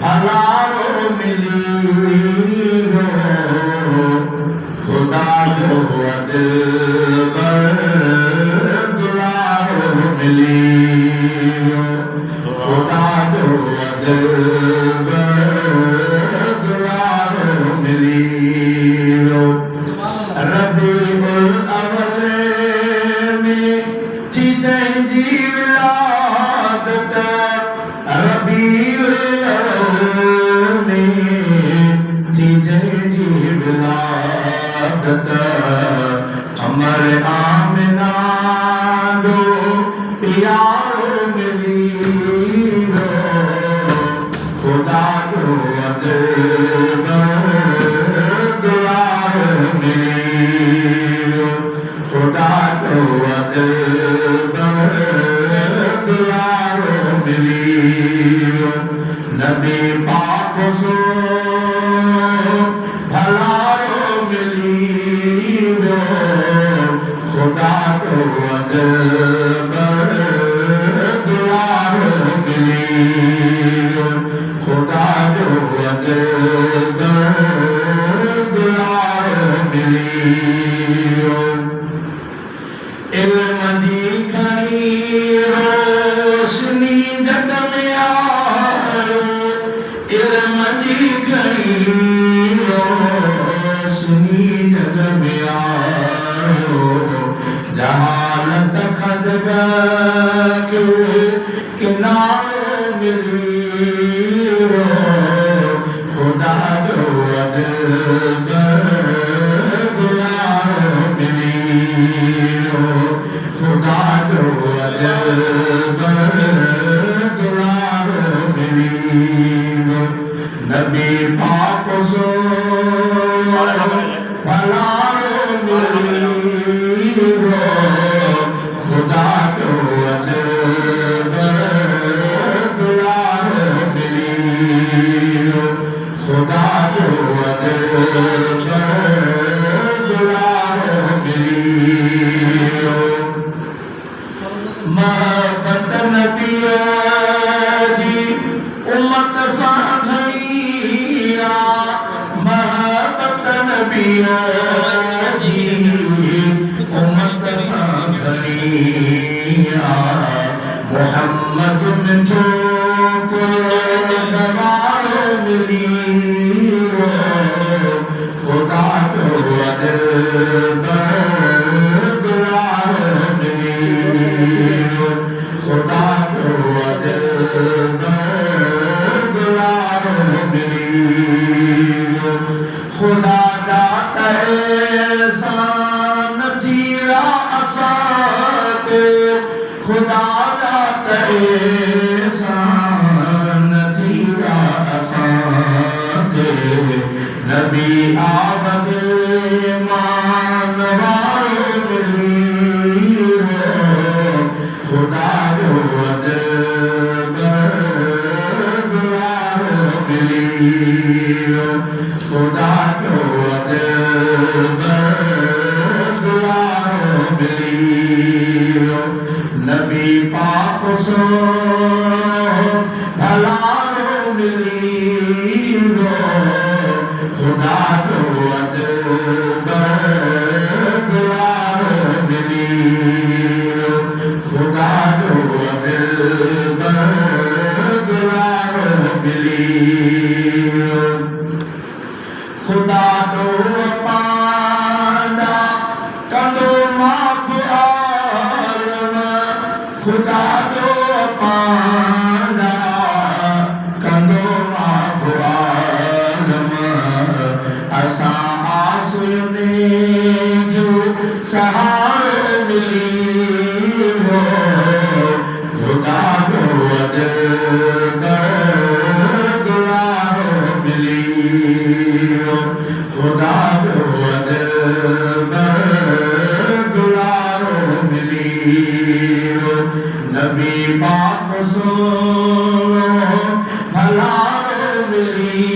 भलारो मिली खुदा जो दिलबर दुलारो मिली खुदा जो दिलबर दुलारो मिली रबीउल अव्वल में थी तंहिंजी विलादत रबीउल अव्वल में थी तंहिंजी विलादत अमर आमिना जो प्यारो मिली खुदा जो दिलबर दुलारो मिली खुदा जो दिलबर दुलारो मिली नबी पाक सो भलारो मिली खुदा जो दिलबर दुलारो मिली खुदा जो दिलबर दुलारो मिली इल्म दी खणी रोशनी जग में आयो इल्म दी खणी रोशनी जग में आयो जहालत खदग के किनारो मिली खुदा जो दिलबर दुलारो मिली खुदा जो दिलबर दुलारो मिली नबी पाक सो भलारो मिली खुदा जो दिलबर दुलारो मिली खुदा जो दिलबर दुलारो मिली मोहब्बत नबी दी उम्मत सां घणी मोहब्बत नबी दी उम्मत सां घणी मोहम्मद मिठो को नवारो मिली खुदा जो दिलबर दुलारो मिली खुदा जो दिलबर दुलारो मिली खुदा दात एहसान थी विया असां ते खुदा दात एहसान थी विया असां ते नबी आमद मान वारो मिली खुदा जो दिलबर दुलारो मिली खुदा जो दिलबर दुलारो मिली नबी पाक सो भलारो मिली खुदा जो दिलबर दुलारो मिली खुदा जो दिलबर दुलारो मिली खुदा जो पाना कंदो माफ़ आलम खुदा जो पाना कंदो माफ़ आलम असां आसुने जो सहारो मिली खुदा जो दिलबर दुलारो मिली खुदा जो दिलबर दुलारो मिली नबी पाक सो भलारो मिली